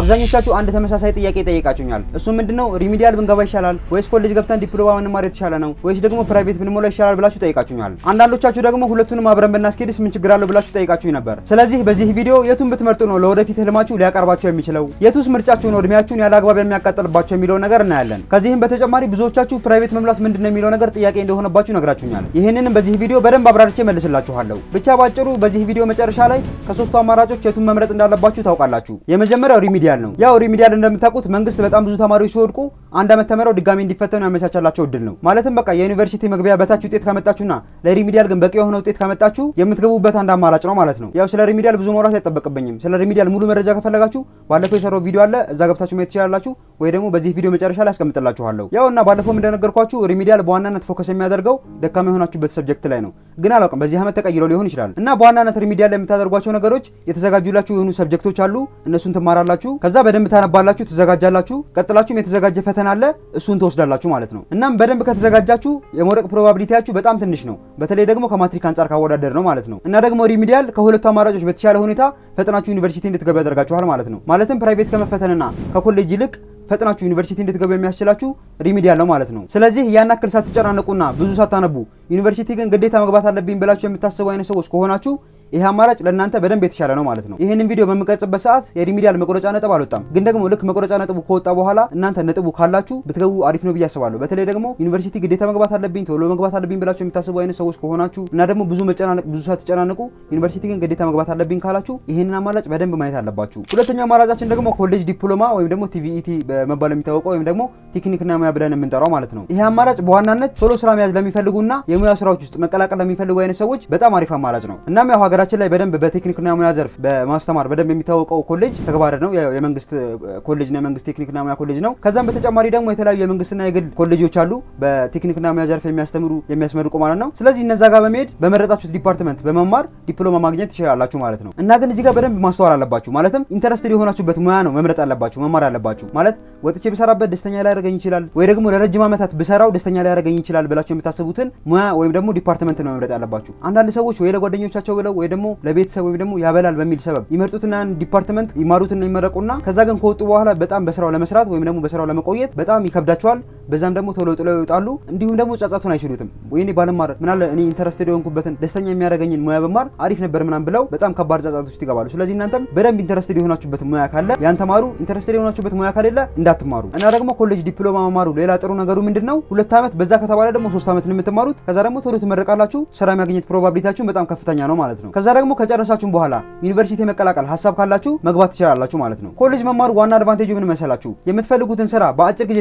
አብዛኞቻችሁ አንድ ተመሳሳይ ጥያቄ ጠይቃችሁኛል። እሱ ምንድነው ሪሚዲያል ብንገባ ይሻላል ወይስ ኮሌጅ ገብተን ዲፕሎማ ብንማር የተሻለ ነው ወይስ ደግሞ ፕራይቬት ብንሞላ ይሻላል ብላችሁ ጠይቃችሁኛል። አንዳንዶቻችሁ ደግሞ ሁለቱንም አብረን ብናስኬድስ ምን ችግር አለው ብላችሁ ጠይቃችሁኝ ነበር። ስለዚህ በዚህ ቪዲዮ የቱን ብትመርጡ ነው ለወደፊት ህልማችሁ ሊያቀርባችሁ የሚችለው፣ የቱስ ምርጫችሁ ነው እድሜያችሁን ያለ አግባብ የሚያቃጥልባችሁ የሚለው ነገር እናያለን። ከዚህም በተጨማሪ ብዙዎቻችሁ ፕራይቬት መምላት ምንድነው የሚለው ነገር ጥያቄ እንደሆነባችሁ ነግራችሁኛል። ይህንንም በዚህ ቪዲዮ በደንብ አብራርቼ መልስላችኋለሁ። ብቻ ባጭሩ በዚህ ቪዲዮ መጨረሻ ላይ ከሶስቱ አማራጮች የቱን መምረጥ እንዳለባችሁ ታውቃላችሁ። የመጀመሪያው ሪሚዲያል ነው። ያው ሪሚዲያል እንደምታውቁት መንግስት በጣም ብዙ ተማሪዎች ሲወድቁ አንድ አመት ተመረው ድጋሚ እንዲፈተኑ ያመቻቻላቸው እድል ነው። ማለትም በቃ የዩኒቨርሲቲ መግቢያ በታች ውጤት ካመጣችሁና ለሪሚዲያል ግን በቂ የሆነ ውጤት ካመጣችሁ የምትገቡበት አንድ አማራጭ ነው ማለት ነው። ያው ስለ ሪሚዲያል ብዙ ማውራት አይጠበቅብኝም። ስለ ሪሚዲያል ሙሉ መረጃ ከፈለጋችሁ ባለፈው የሰራው ቪዲዮ አለ፣ እዛ ገብታችሁ ማየት ትችላላችሁ፣ ወይ ደግሞ በዚህ ቪዲዮ መጨረሻ ላይ አስቀምጥላችኋለሁ። ያው እና ባለፈውም እንደነገርኳችሁ ሪሚዲያል በዋናነት ፎከስ የሚያደርገው ደካማ የሆናችሁበት ሰብጀክት ላይ ነው። ግን አላውቅም በዚህ አመት ተቀይሮ ሊሆን ይችላል። እና በዋናነት ሪሚዲያል ላይ የምታደርጓቸው ነገሮች የተዘጋጁላችሁ የሆኑ ሰብጀክቶች አሉ፣ እነሱን ትማራላችሁ። ከዛ በደንብ ታነባላችሁ፣ ትዘጋጃላችሁ። ቀጥላችሁም የተዘጋጀ ፈተና አለ፣ እሱን ትወስዳላችሁ ማለት ነው። እናም በደንብ ከተዘጋጃችሁ የመውደቅ ፕሮባቢሊቲያችሁ በጣም ትንሽ ነው። በተለይ ደግሞ ከማትሪክ አንጻር ካወዳደር ነው ማለት ነው። እና ደግሞ ሪሚዲያል ከሁለቱ አማራጮች በተሻለ ሁኔታ ፈጥናችሁ ዩኒቨርሲቲ እንድትገቡ ያደርጋችኋል ማለት ነው። ማለትም ፕራይቬት ከመፈተንና ከኮሌጅ ይልቅ ፈጥናችሁ ዩኒቨርሲቲ እንድትገቡ የሚያስችላችሁ ሪሚዲያል ነው ማለት ነው። ስለዚህ ያን ያክል ሳትጨናነቁና ብዙ ሳታነቡ ዩኒቨርሲቲ ግን ግዴታ መግባት አለብኝ ብላችሁ የምታስቡ አይነት ሰዎች ከሆናችሁ ይሄ አማራጭ ለእናንተ በደንብ የተሻለ ነው ማለት ነው። ይሄንን ቪዲዮ በምቀርጽበት ሰዓት የሪሚዲያል መቆረጫ ነጥብ አልወጣም። ግን ደግሞ ልክ መቆረጫ ነጥቡ ከወጣ በኋላ እናንተ ነጥቡ ካላችሁ ብትገቡ አሪፍ ነው ብዬ አስባለሁ። በተለይ ደግሞ ዩኒቨርሲቲ ግዴታ መግባት አለብኝ ቶሎ መግባት አለብኝ ብላችሁ የምታስቡ አይነት ሰዎች ከሆናችሁ እና ደግሞ ብዙ ሳትጨናነቁ ዩኒቨርሲቲ ግን ግዴታ መግባት አለብኝ ካላችሁ ይሄንን አማራጭ በደንብ ማየት አለባችሁ። ሁለተኛው አማራጫችን ደግሞ ኮሌጅ ዲፕሎማ ወይም ደግሞ ቲቪኢቲ በመባል የሚታወቀው ወይም ደግሞ ቴክኒክና ሙያ ብለን የምንጠራው ማለት ነው። ይሄ አማራጭ በዋናነት ቶሎ ስራ መያዝ ለሚፈልጉና የሙያ ስራዎች ውስጥ መቀላቀል ለሚፈልጉ አይነት ሰዎች በጣም አሪፍ አማራጭ ነው። እናም ያው ሀገራችን ላይ በደንብ ቴክኒክና ሙያ ዘርፍ በማስተማር በደንብ የሚታወቀው ኮሌጅ ተግባረ ነው። የመንግስት ኮሌጅ ነው፣ የመንግስት ቴክኒክና ሙያ ኮሌጅ ነው። ከዛም በተጨማሪ ደግሞ የተለያዩ የመንግስትና የግል ኮሌጆች አሉ በቴክኒክና ሙያ ዘርፍ የሚያስመርቁ ማለት ነው። ስለዚህ እነዛ ጋር በመሄድ በመረጣችሁት ዲፓርትመንት በመማር ዲፕሎማ ማግኘት ትችላላችሁ ማለት ነው። እና ግን እዚህ ጋር በደንብ ማስተዋል አለባችሁ። ማለትም ኢንተረስትድ የሆናችሁበት ሙያ ነው መምረጥ አለባችሁ፣ መማር አለባችሁ። ማለት ወጥቼ ብሰራበት ደስተኛ ሊያደርገኝ ይችላል ወይ ደግሞ ለረጅም ዓመታት ብሰራው ደስተኛ ሊያደርገኝ ይችላል ብላችሁ የምታስቡትን ሙያ ወይም ደግሞ ዲፓርትመንት ነው መምረጥ ያለባችሁ። አንዳንድ ሰዎች ወይ ለጓደኞቻቸው ብለው ወይ ደግሞ ለቤተሰብ ወይም ደግሞ ያበላል በሚል ሰበብ ይመርጡትና ዲፓርትመንት ይማሩትና ይመረቁና ከዛ ግን ከወጡ በኋላ በጣም በስራው ለመስራት ወይም ደግሞ በስራው ለመቆየት በጣም ይከብዳቸዋል። በዛም ደግሞ ቶሎ ጥለው ይወጣሉ። እንዲሁም ደግሞ ጻጻቱን አይችሉትም። ወይኔ ባልማር ምናለ እኔ ኢንተረስትድ የሆንኩበትን ደስተኛ የሚያደርገኝን ሙያ በማር አሪፍ ነበር ምናምን ብለው በጣም ከባድ ጻጻት ውስጥ ይገባሉ። ስለዚህ እናንተም በደንብ ኢንተረስትድ የሆናችሁበት ሙያ ካለ ያን ተማሩ። ኢንተረስትድ የሆናችሁበት ሙያ ካለ እንዳትማሩ። እና ደግሞ ኮሌጅ ዲፕሎማ መማሩ ሌላ ጥሩ ነገሩ ምንድነው? 2 አመት በዛ ከተባለ ደግሞ 3 አመት ነው የምትማሩት። ከዛ ደግሞ ቶሎ ትመረቃላችሁ። ስራ ማግኘት ፕሮባቢሊቲያችሁ በጣም ከፍተኛ ነው ማለት ነው። ከዛ ደግሞ ከጨረሳችሁ በኋላ ዩኒቨርሲቲ መቀላቀል ሀሳብ ካላችሁ መግባት ትችላላችሁ ማለት ነው። ኮሌጅ መማሩ ዋና አድቫንቴጁ ምን መሰላችሁ? የምትፈልጉትን ስራ በአጭር ጊዜ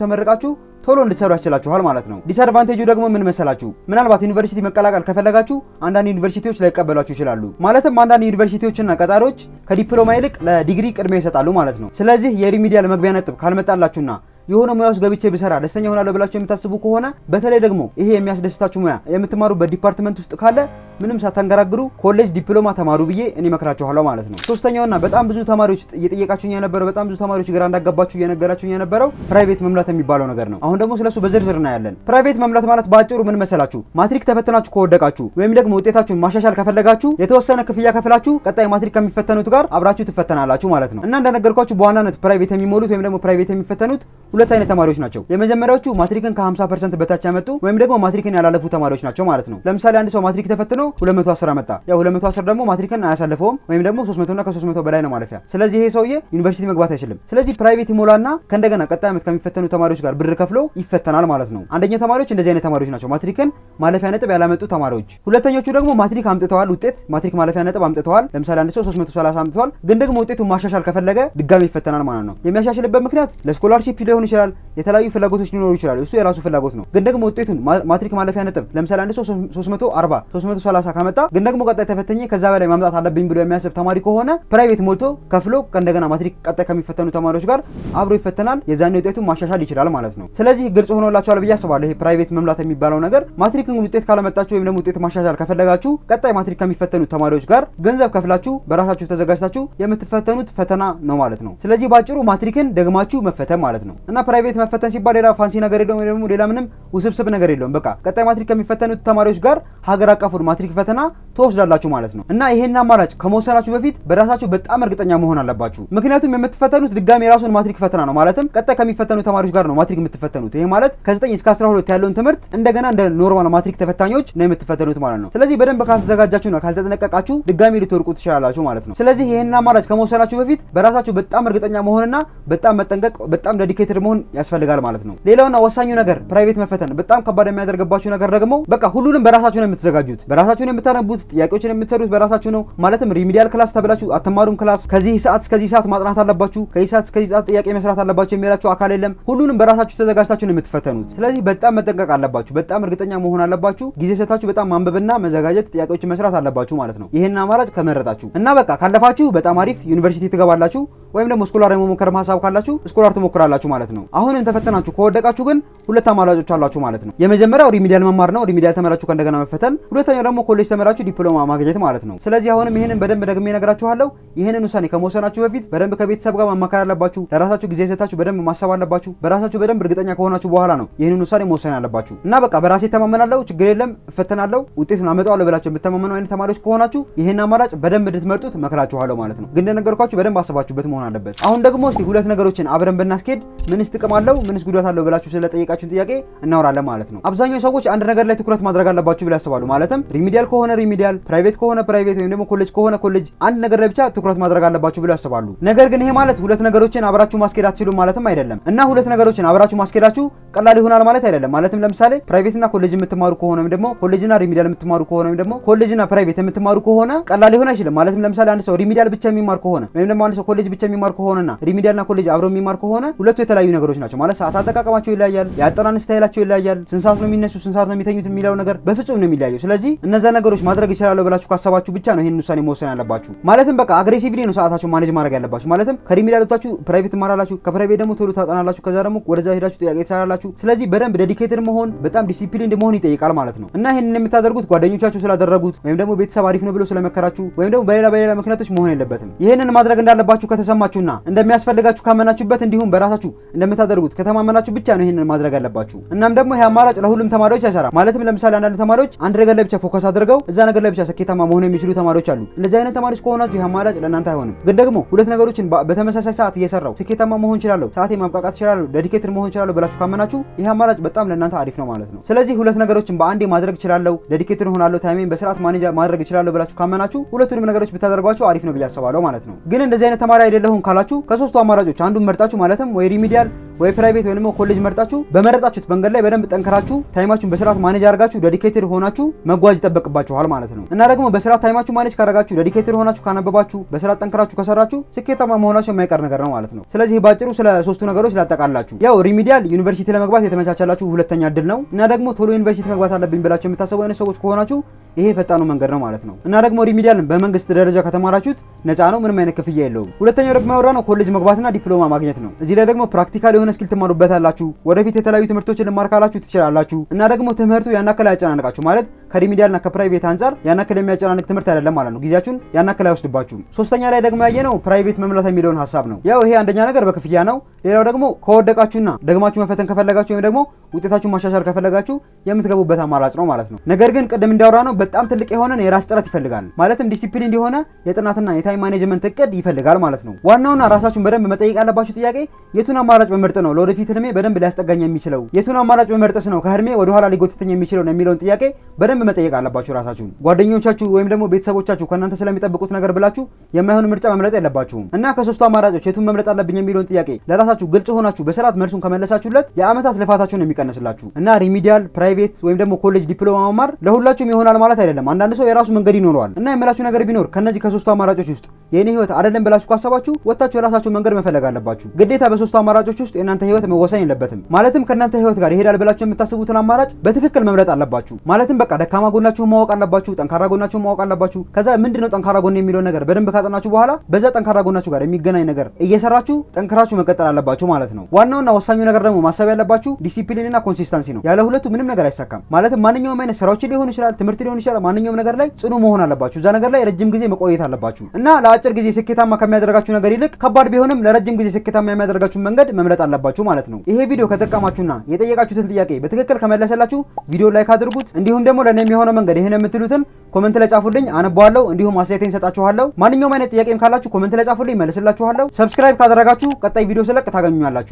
ተመርቃችሁ ቶሎ እንድትሰሩ ያስችላችኋል ማለት ነው። ዲስአድቫንቴጁ ደግሞ ምን መሰላችሁ? ምናልባት ዩኒቨርሲቲ መቀላቀል ከፈለጋችሁ አንዳንድ ዩኒቨርሲቲዎች ላይቀበሏችሁ ይችላሉ። ማለትም አንዳንድ ዩኒቨርሲቲዎችና ቀጣሪዎች ከዲፕሎማ ይልቅ ለዲግሪ ቅድሚያ ይሰጣሉ ማለት ነው። ስለዚህ የሪሚዲያል መግቢያ ነጥብ ካልመጣላችሁና የሆነ ሙያ ውስጥ ገብቼ ብሰራ ደስተኛ ሆናለሁ ብላችሁ የምታስቡ ከሆነ በተለይ ደግሞ ይሄ የሚያስደስታችሁ ሙያ የምትማሩበት ዲፓርትመንት ውስጥ ካለ ምንም ሳታንገራግሩ ኮሌጅ ዲፕሎማ ተማሩ ብዬ እኔ መክራችኋለሁ ማለት ነው። ሶስተኛውና በጣም ብዙ ተማሪዎች እየጠየቃችሁኝ የነበረው በጣም ብዙ ተማሪዎች ግራ እንዳጋባችሁ እየነገራችሁኝ የነበረው ፕራይቬት መምላት የሚባለው ነገር ነው። አሁን ደግሞ ስለሱ በዝርዝር እናያለን። ፕራይቬት መምላት ማለት ባጭሩ ምን መሰላችሁ? ማትሪክ ተፈትናችሁ ከወደቃችሁ ወይም ደግሞ ውጤታችሁን ማሻሻል ከፈለጋችሁ የተወሰነ ክፍያ ከፍላችሁ ቀጣይ ማትሪክ ከሚፈተኑት ጋር አብራችሁ ትፈተናላችሁ ማለት ነው። እና እንደነገርኳችሁ በዋናነት ፕራይቬት የሚሞሉት ወይም ደግሞ ፕራይቬት የሚፈተኑት ሁለት አይነት ተማሪዎች ናቸው። የመጀመሪያዎቹ ማትሪክን ከ50% በታች ያመጡ ወይም ደግሞ ማትሪክን ያላለፉ ተማሪዎች ናቸው ማለት ነው። ለምሳሌ አንድ ሰው ማትሪክ ተፈትኖ 210 አመጣ። ያው 210 ደግሞ ማትሪክን አያሳልፈውም ወይም ደግሞ 300 እና ከ300 በላይ ነው ማለፊያ። ስለዚህ ይሄ ሰውዬ ዩኒቨርሲቲ መግባት አይችልም። ስለዚህ ፕራይቬት ይሞላና ከእንደገና ቀጣይ አመት ከሚፈተኑ ተማሪዎች ጋር ብር ከፍሎ ይፈተናል ማለት ነው። አንደኛ ተማሪዎች እንደዚህ አይነት ተማሪዎች ናቸው፣ ማትሪክን ማለፊያ ነጥብ ያላመጡ ተማሪዎች። ሁለተኞቹ ደግሞ ማትሪክ አምጥተዋል፣ ውጤት ማትሪክ ማለፊያ ነጥብ አምጥተዋል። ለምሳሌ አንድ ሰው 330 አምጥተዋል፣ ግን ደግሞ ውጤቱን ማሻሻል ከፈለገ ድጋሚ ይፈተናል ማለት ነው። የሚያሻሽልበት ምክንያት ለስኮላርሺፕ ሊሆን ይችላል፣ የተለያዩ ፍላጎቶች ሊኖሩ ይችላሉ። እሱ የራሱ ፍላጎት ነው። ግን ደግሞ ውጤቱን ማትሪክ ማለፊያ ነጥብ ለምሳሌ አንድ ሰው 340 330 ካመጣ ግን ደግሞ ቀጣይ ተፈተኝ ከዛ በላይ ማምጣት አለብኝ ብሎ የሚያስብ ተማሪ ከሆነ ፕራይቬት ሞልቶ ከፍሎ እንደገና ማትሪክ ቀጣይ ከሚፈተኑ ተማሪዎች ጋር አብሮ ይፈተናል። የዛኔ ውጤቱን ማሻሻል ይችላል ማለት ነው። ስለዚህ ግልጽ ሆኖላችኋል ብዬ አስባለሁ። ይሄ ፕራይቬት መምላት የሚባለው ነገር ማትሪክን ውጤት ካለመጣችሁ ወይም ደግሞ ውጤት ማሻሻል ከፈለጋችሁ ቀጣይ ማትሪክ ከሚፈተኑ ተማሪዎች ጋር ገንዘብ ከፍላችሁ በራሳችሁ ተዘጋጅታችሁ የምትፈተኑት ፈተና ነው ማለት ነው። ስለዚህ ባጭሩ ማትሪክን ደግማችሁ መፈተን ማለት ነው። እና ፕራይቬት መፈተን ሲባል ሌላ ፋንሲ ነገር የለውም፣ ወይ ደግሞ ሌላ ምንም ውስብስብ ነገር የለውም። በቃ ቀጣይ ማትሪክ ከሚፈተኑት ተማሪዎች ጋር ሀገር አቀፉን ማትሪክ ፈተና ትወስዳላችሁ ማለት ነው። እና ይሄን አማራጭ ከመወሰናችሁ በፊት በራሳችሁ በጣም እርግጠኛ መሆን አለባችሁ። ምክንያቱም የምትፈተኑት ድጋሚ የራሱን ማትሪክ ፈተና ነው። ማለትም ቀጣይ ከሚፈተኑ ተማሪዎች ጋር ነው ማትሪክ የምትፈተኑት። ይሄ ማለት ከ9 እስከ 12 ያለውን ትምህርት እንደገና እንደ ኖርማል ማትሪክ ተፈታኞች ነው የምትፈተኑት ማለት ነው። ስለዚህ በደንብ ካልተዘጋጃችሁና ካልተጠነቀቃችሁ ድጋሚ ልትወርቁ ትችላላችሁ ማለት ነው። ስለዚህ ይሄን አማራጭ ከመወሰናችሁ በፊት በራሳችሁ በጣም እርግጠኛ መሆንና በጣም መጠንቀቅ፣ በጣም ዴዲኬትድ መሆን ያስፈልጋል ማለት ነው። ሌላውና ወሳኙ ነገር ፕራይቬት መፈተን በጣም ከባድ የሚያደርግባችሁ ነገር ደግሞ በቃ ሁሉንም በራሳችሁ ነው የምትዘጋጁት፣ በራሳችሁ ነው የምታነቡት፣ ጥያቄዎችን የምትሰሩት በራሳችሁ ነው። ማለትም ሪሚዲያል ክላስ ተብላችሁ አተማሩም ክላስ ከዚህ ሰዓት እስከዚህ ሰዓት ማጥናት አለባችሁ፣ ከዚህ ሰዓት እስከዚህ ሰዓት ጥያቄ መስራት አለባችሁ የሚላችሁ አካል የለም። ሁሉንም በራሳችሁ ተዘጋጅታችሁ ነው የምትፈተኑት። ስለዚህ በጣም መጠንቀቅ አለባችሁ፣ በጣም እርግጠኛ መሆን አለባችሁ። ጊዜ ሰጣችሁ በጣም ማንበብና መዘጋጀት፣ ጥያቄዎችን መስራት አለባችሁ ማለት ነው። ይሄን አማራጭ ከመረጣችሁ እና በቃ ካለፋችሁ በጣም አሪፍ ዩኒቨርሲቲ ትገባላችሁ። ወይም ደግሞ ስኮላር የመሞከር ሐሳብ ካላችሁ ስኮላር ትሞክራላችሁ ማለት ነው። አሁንም ተፈተናችሁ ከወደቃችሁ ግን ሁለት አማራጮች አሏችሁ ማለት ነው። የመጀመሪያው ሪሚዲያል መማር ነው። ሪሚዲያል ተመራችሁ ከእንደገና መፈተን። ሁለተኛው ደግሞ ኮሌጅ ተመራችሁ ዲፕሎማ ማግኘት ማለት ነው። ስለዚህ አሁንም ይሄንን በደንብ ደግሜ እነግራችኋለሁ። ይሄንን ውሳኔ ከመወሰናችሁ በፊት በደንብ ከቤተሰብ ጋር መማከር አለባችሁ። ለራሳችሁ ጊዜ ሰጣችሁ በደንብ ማሰብ አለባችሁ። በራሳችሁ በደንብ እርግጠኛ ከሆናችሁ በኋላ ነው ይሄንን ውሳኔ መወሰን አለባችሁ። እና በቃ በራሴ ተማመናለሁ፣ ችግር የለም፣ እፈተናለሁ፣ ውጤቱን አመጣዋለሁ ብላችሁ የምትተማመኑ አይነት ተማሪዎች ከሆናችሁ ይሄን አማራጭ በደንብ እንድትመርጡት መክራችኋለሁ ማለት ነው። ግን እንደነገርኳችሁ በደንብ አስባችሁበት መሆን አለበት። አሁን ደግሞ እስቲ ሁለት ነገሮችን አብረን ብናስኬድ ምንስ ጥቅም አለው ምንስ ጉዳት አለው ብላችሁ ስለጠየቃችሁን ጥያቄ እናወራለን ማለት ነው። አብዛኛው ሰዎች አንድ ነገር ላይ ትኩረት ማድረግ አለባችሁ ብለው ያስባሉ። ማለትም ሪሚዲያል ከሆነ ሪሚዲያል፣ ፕራይቬት ከሆነ ፕራይቬት፣ ወይም ደግሞ ኮሌጅ ከሆነ ኮሌጅ አንድ ነገር ላይ ብቻ ትኩረት ማድረግ አለባችሁ ብለው ያስባሉ። ነገር ግን ይሄ ማለት ሁለት ነገሮችን አብራችሁ ማስኬድ አትችሉም ማለትም አይደለም። እና ሁለት ነገሮችን አብራችሁ ማስኬዳችሁ ቀላል ይሆናል ማለት አይደለም። ማለትም ለምሳሌ ፕራይቬትና ኮሌጅ የምትማሩ ከሆነ ወይም ደግሞ ኮሌጅና ሪሚዲያል የምትማሩ ከሆነ ወይም ደግሞ ኮሌጅና ፕራይቬት የምትማሩ ከሆነ ቀላል ሊሆን አይችልም። ማለትም ለምሳሌ አንድ ሰው ሪሚዲያል ብቻ የሚማር ከሆነ ወይም ደግሞ አንድ ሰው ኮሌጅ ብቻ የሚማር ከሆነና ሪሚዲያልና ኮሌጅ አብረው የሚማር ከሆነ ሁለቱ የተለያዩ ነገሮች ናቸው። ማለት ሰዓት አጠቃቀማቸው ይለያያል፣ የአጠናን ስታይላቸው ይለያያል፣ ስንት ሰዓት ነው የሚነሱ ስንት ሰዓት ነው የሚተኙት የሚለው ነገር በፍጹም ነው የሚለያየው። ስለዚህ እነዛ ነገሮች ማድረግ ይችላል ብላችሁ ካሰባችሁ ብቻ ነው ይሄን ውሳኔ መወሰን ያለባችሁ። ማለትም በቃ አግሬሲቭሊ ነው ሰዓታችሁን ማኔጅ ማድረግ ያለባችሁ። ማለትም ከሪሚዲያል ወጣችሁ ፕራይቬት ትማራላችሁ፣ ከፕራይቬት ደግሞ ቶሎ ታጠናላችሁ፣ ከዛ ደግሞ ወደዛ ሄዳችሁ ጥያቄ ትሰራላችሁ። ስለዚህ በደንብ ዴዲኬትድ መሆን በጣም ዲሲፕሊንድ መሆን ይጠይቃል ማለት ነው። እና ይሄንን የምታደርጉት ጓደኞቻችሁ ስላደረጉት ወይም ደግሞ ቤተሰብ አሪፍ ነው ብሎ ስለመከራችሁ ወይም ደግሞ በሌላ ምክንያቶች መሆን የለበትም። ይሄንን ማድረግ እንዳለባችሁ ከተሰማችሁና እንደሚያስፈልጋችሁ ካመናችሁበት እንዲሁም በራሳችሁ እንደምታደርጉት ከተማመናችሁ ብቻ ነው ይሄንን ማድረግ ያለባችሁ። እናም ደግሞ ይሄ አማራጭ ለሁሉም ተማሪዎች አይሰራም። ማለትም ለምሳሌ አንዳንድ ተማሪዎች አንድ ነገር ላይ ብቻ ፎከስ አድርገው እዛ ነገር ላይ ብቻ ስኬታማ መሆን የሚችሉ ተማሪዎች አሉ። እንደዚህ አይነት ተማሪዎች ከሆናችሁ ይሄ አማራጭ ለእናንተ አይሆንም። ግን ደግሞ ሁለት ነገሮችን በተመሳሳይ ሰዓት እየሰራው ስኬታማ መሆን እችላለሁ፣ ሰዓቴ ማብቃቃት እችላለሁ፣ ዴዲኬትድ መሆን እችላለሁ ብላችሁ ካመናችሁ ይሄ አማራጭ በጣም ለእናንተ አሪፍ ነው ማለት ነው። ስለዚህ ሁለት ነገሮችን በአንዴ ማድረግ እችላለሁ፣ ዴዲኬትድ ሆናለሁ፣ ታይሜን በስርዓት ማኔጅ ማድረግ እችላለሁ ብላችሁ ካመናችሁ ሁለቱንም ነገሮች ብታደርጓቸው አሪፍ ነው ብዬ አስባለሁ ማለት ነው። ግን እንደዚህ አይነት ተማሪ አይደለሁም ካላችሁ ከሶስቱ አማራጮች አንዱን መርጣችሁ ማለትም ወይ ሪሚዲያል ወይ ፕራይቬት ወይ ደግሞ ኮሌጅ መርጣችሁ በመረጣችሁት መንገድ ላይ በደንብ ጠንከራችሁ ታይማችሁን በስርዓት ማኔጅ አድርጋችሁ ዴዲኬትድ ሆናችሁ መጓዝ ይጠበቅባችኋል ማለት ነው። እና ደግሞ በስርዓት ታይማችሁ ማኔጅ ካደረጋችሁ ዴዲኬትድ ሆናችሁ ካነበባችሁ በስርዓት ጠንከራችሁ ከሰራችሁ ስኬታማ መሆናችሁ የማይቀር ነገር ነው ማለት ነው። ስለዚህ ባጭሩ ስለ ሶስቱ ነገሮች ላጠቃላችሁ። ያው ሪሚዲያል ዩኒቨርሲቲ ለመግባት የተመቻቻላችሁ ሁለተኛ እድል ነው። እና ደግሞ ቶሎ ዩኒቨርሲቲ መግባት አለብኝ ብላችሁ የምታስቡ አይነት ሰዎች ከሆናችሁ ይሄ ፈጣኑ መንገድ ነው ማለት ነው። እና ደግሞ ሪሚዲያል በመንግስት ደረጃ ከተማራችሁት ነፃ ነው፣ ምንም አይነት ክፍያ የለውም። ሁለተኛው ደግሞ ያወራ ነው ኮሌጅ መግባትና ዲፕሎማ ማግኘት ነው። እዚህ ላይ ደግሞ ፕራክቲካል የሆነ ስኪል ትማሩበታላችሁ። ወደፊት የተለያዩ ትምህርቶችን ልማር ካላችሁ ትችላላችሁ። እና ደግሞ ትምህርቱ ያናከለ ያጨናነቃችሁ ማለት ከሪሚዲያልና ከፕራይቬት አንፃር ያናከለ የሚያጨናንቅ ትምህርት አይደለም ማለት ነው። ጊዜያችሁን ያናከለ አይወስድባችሁም። ሶስተኛ ላይ ደግሞ ያየነው ፕራይቬት መምላት የሚለውን ሐሳብ ነው። ያው ይሄ አንደኛ ነገር በክፍያ ነው። ሌላው ደግሞ ከወደቃችሁና ደግማችሁ መፈተን ከፈለጋችሁ ወይም ደግሞ ውጤታችሁን ማሻሻል ከፈለጋችሁ የምትገቡበት አማራጭ ነው ማለት ነው። ነገር ግን ቅድም እንዳወራ ነው በጣም ትልቅ የሆነ የራስ ጥረት ይፈልጋል። ማለትም ዲሲፕሊን እንዲሆነ የጥናትና የታይም ማኔጅመንት እቅድ ይፈልጋል ማለት ነው። ዋናውና ራሳችሁን በደንብ መጠየቅ ያለባችሁ ጥያቄ የቱን አማራጭ በመርጥ ነው ለወደፊት ህልሜ በደንብ ሊያስጠጋኝ የሚችለው፣ የቱን አማራጭ በመርጥስ ነው ከህልሜ ወደ ኋላ ሊጎትተኝ የሚችለው የሚለውን ጥያቄ በደንብ መጠየቅ አለባችሁ ራሳችሁን። ጓደኞቻችሁ ወይም ደግሞ ቤተሰቦቻችሁ ከእናንተ ስለሚጠብቁት ነገር ብላችሁ የማይሆን ምርጫ መምረጥ የለባችሁም። እና ከሶስቱ አማራጮች የቱን መምረጥ አለብኝ የሚለውን ጥያቄ ለራሳችሁ ግልጽ ሆናችሁ በስርዓት መልሱን ከመለሳችሁለት የአመታት ልፋታችሁን የሚቀንስላችሁ። እና ሪሚዲያል ፕራይቬት ወይም ደግሞ ኮሌጅ ዲፕሎማ መማር ለሁላችሁም ይሆናል ማለት አይደለም። አንዳንድ ሰው የራሱ መንገድ ይኖረዋል። እና የምላችሁ ነገር ቢኖር ከነዚህ ከሶስቱ አማራጮች ውስጥ የኔ ህይወት አይደለም ብላችሁ ካሰባችሁ ወጣችሁ የራሳችሁ መንገድ መፈለግ አለባችሁ። ግዴታ በሶስቱ አማራጮች ውስጥ የእናንተ ህይወት መወሰን የለበትም። ማለትም ከእናንተ ህይወት ጋር ይሄዳል ብላችሁ የምታስቡትን አማራጭ በትክክል መምረጥ አለባችሁ። ማለትም በቃ ደካማ ጎናችሁን ማወቅ አለባችሁ፣ ጠንካራ ጎናችሁን ማወቅ አለባችሁ። ከዛ ምንድነው ጠንካራ ጎን የሚለው ነገር በደንብ ካጠናችሁ በኋላ በዛ ጠንካራ ጎናችሁ ጋር የሚገናኝ ነገር እየሰራችሁ ጠንክራችሁ መቀጠል አለባችሁ ማለት ነው። ዋናውና ወሳኙ ነገር ደግሞ ማሰብ ያለባችሁ ዲሲፕሊንና ኮንሲስተንሲ ነው። ያለ ሁለቱ ምንም ነገር አይሳካም። ማለትም ማንኛውም አይነት ስራዎች ሊሆን ይችላል፣ ትምህርት ሊሆን ይችላል፣ ማንኛውም ነገር ላይ ጽኑ መሆን አለባችሁ። እዛ ነገር ላይ ረጅም ጊዜ መቆየት አለባችሁ እና ለአጭር ጊዜ ስኬታማ ከሚያደርጋችሁ ነገር ይልቅ ከባድ ቢሆንም ለረጅም ጊዜ ስኬታማ የሚያደርጋችሁን መንገድ መምረጥ አለባችሁ ማለት ነው። ይሄ ቪዲዮ ከጠቀማችሁና የጠየቃችሁትን ጥያቄ በትክክል ከመለሰላችሁ ቪዲዮ ላይክ አድርጉት። እንዲሁም ደግሞ ለኔ የሚሆነው መንገድ ይሄን የምትሉትን ኮሜንት ላይ ጻፉልኝ፣ አነባዋለሁ። እንዲሁም አስተያየቴን ሰጣችኋለሁ። ማንኛውም አይነት ጥያቄም ካላችሁ ኮሜንት ላይ ጻፉልኝ፣ መልስላችኋለሁ። ሰብስክራይብ ካደረጋችሁ ቀጣይ ቪዲዮ ስለቅ ታገኙኛላችሁ።